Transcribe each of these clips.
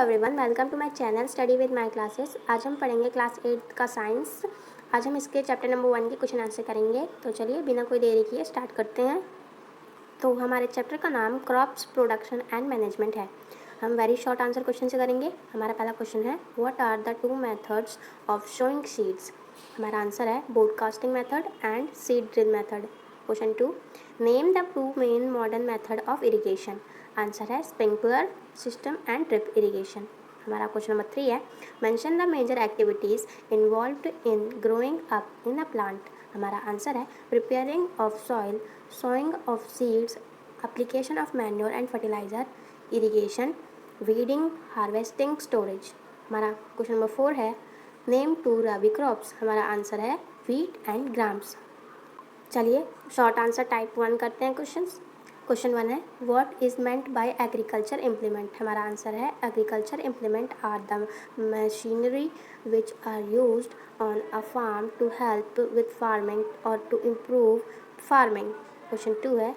Everyone, welcome to my channel study with my classes. आज हम पढ़ेंगे क्लास 8 का साइंस। आज हम इसके चैप्टर नंबर 1 के क्वेश्चन आंसर करेंगे। तो चलिए बिना कोई देरी किए स्टार्ट करते हैं। तो हमारे चैप्टर का नाम क्रॉप्स प्रोडक्शन एंड मैनेजमेंट है। हम वेरी शॉर्ट आंसर क्वेश्चन से करेंगे। हमारा पहला क्वेश्चन है, what are the 2 methods of sowing seeds. हमारा आंसर है broadcasting method and seed drill method. Question 2, name the 2 main modern method of irrigation. Answer है sprinkler system and drip irrigation. हमारा question number 3 है, mention the major activities involved in growing up in a plant. हमारा answer है preparing of soil, sowing of seeds, application of manure and fertilizer, irrigation, weeding, harvesting, storage। हमारा question number 4 है, name 2 rabi crops. हमारा answer है wheat and grams. चलिए short answer type 1 करते हैं questions. Question 1 है, what is meant by agriculture implement. हमारा answer है agriculture implement are the machinery which are used on a farm to help with farming और to improve farming. Question 2 है,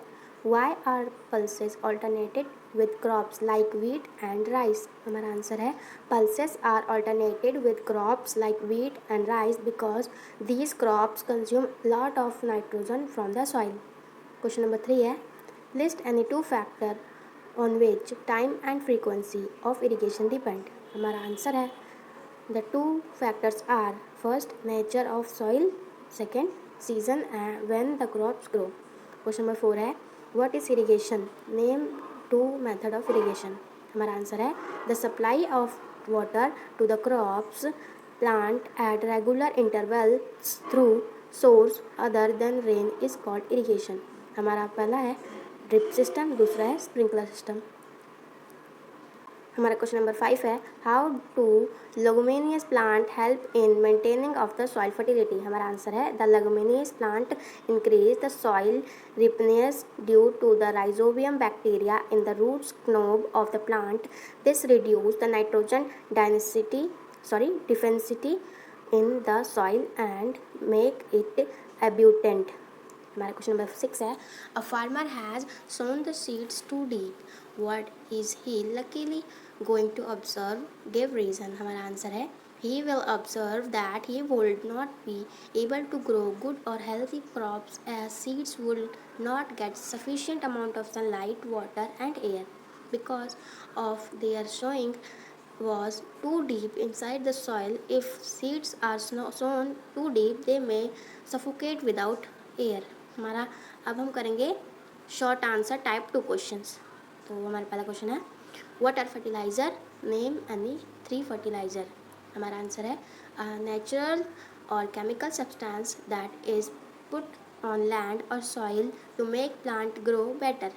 why are pulses alternated with crops like wheat and rice। हमारा answer है pulses are alternated with crops like wheat and rice because these crops consume lot of nitrogen from the soil। Question number 3 है, list any 2 factor on which time and frequency of irrigation depend। हमारा answer है the 2 factors are first nature of soil, second season when the crops grow। Question number 4 है, what is irrigation, name 2 method of irrigation. हमारा answer है the supply of water to the crops plant at regular intervals through source other than rain is called irrigation. हमारा पहला है drip system, दूसरा है sprinkler system. हमारा question number 5 है, how to leguminous plant help in maintaining of the soil fertility. हमारा answer है the leguminous plant increase the soil ripeness due to the rhizobium bacteria in the roots knob of the plant। this reduce the nitrogen deficiency in the soil and make it abundant। हमारा question number 6 है, a farmer has sown the seeds too deep, what is he likely going to observe, give reason. हमारा answer है he will observe that he would not be able to grow good or healthy crops as seeds would not get sufficient amount of sunlight, water and air because of their sowing was too deep inside the soil। if seeds are sown too deep they may suffocate without air। हमारा अब हम करेंगे short answer type 2 questions. तो हमारा पहला question है, what are fertiliser, name any 3 fertiliser. हमारा answer है नेचुरल और chemical substance that is put on land और soil to make plant grow better.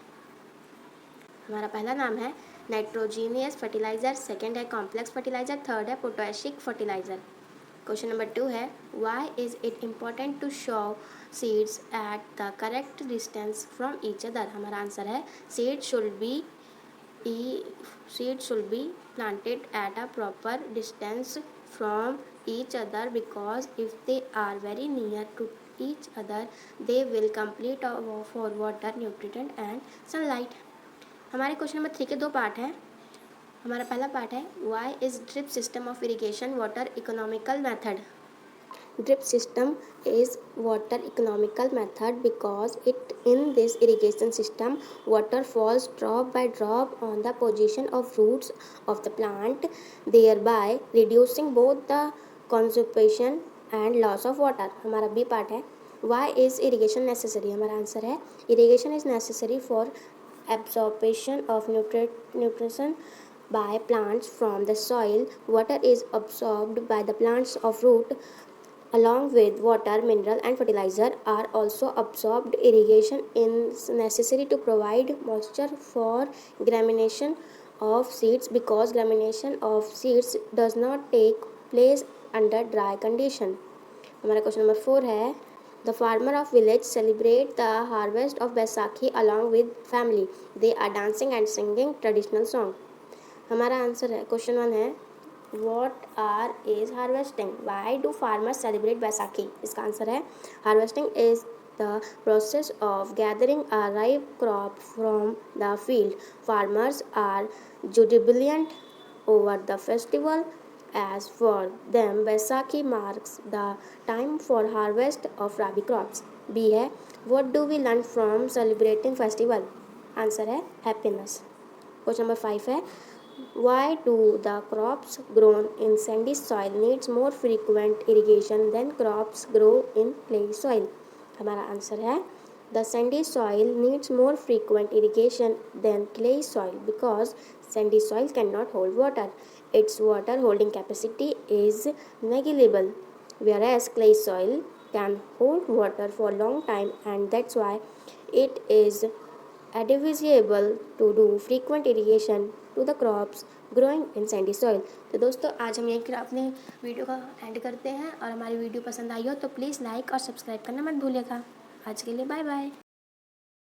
हमारा पहला नाम है नाइट्रोजीनियस फर्टिलाइजर, सेकेंड है कॉम्प्लेक्स फर्टिलाइजर, थर्ड है पोटैशिक फर्टिलाइजर। क्वेश्चन नंबर 2 है, why is it important to sow seeds at the correct distance from each other. हमारा answer है seeds should be planted at a proper distance from each other because if they are very near to each other they will compete for water, nutrient and sunlight। हमारे question number 3 के 2 part हैं। हमारा पहला part है, why is drip system of irrigation water economical method. Drip system is water economical method because in this irrigation system water falls drop by drop on the position of roots of the plant, thereby reducing both the conservation and loss of water। हमारा B part है, why is irrigation necessary। हमारा answer है irrigation is necessary for absorption of nutrition by plants from the soil। water is absorbed by the plants of root along with water, mineral and fertilizer are also absorbed। irrigation is necessary to provide moisture for germination of seeds because germination of seeds does not take place under dry condition। हमारा question number 4 है, the farmer of village celebrate the harvest of Baisakhi along with family, they are dancing and singing traditional song। हमारा answer है question 1 है, What are is harvesting? Why do farmers celebrate Baisakhi? इसका answer है harvesting is the process of gathering a ripe crop from the field। Farmers are jubilant over the festival. As for them, Vaisakhi marks the time for harvest of rabi crops. B है what do we learn from celebrating festival? Answer है happiness. Question number 5 है why do the crops grown in sandy soil needs more frequent irrigation than crops grow in clay soil? हमारा answer है the sandy soil needs more frequent irrigation than clay soil because sandy soil cannot hold water. Its water holding capacity is negligible, whereas clay soil can hold water for a long time, and that's why it is advisable to do frequent irrigation to the crops growing in sandy soil. तो दोस्तों आज हम यहीं अपने video का and करते हैं और हमारी वीडियो पसंद आई हो तो प्लीज़ लाइक और सब्सक्राइब करना मत भूलिएगा। आज के लिए बाय बाय।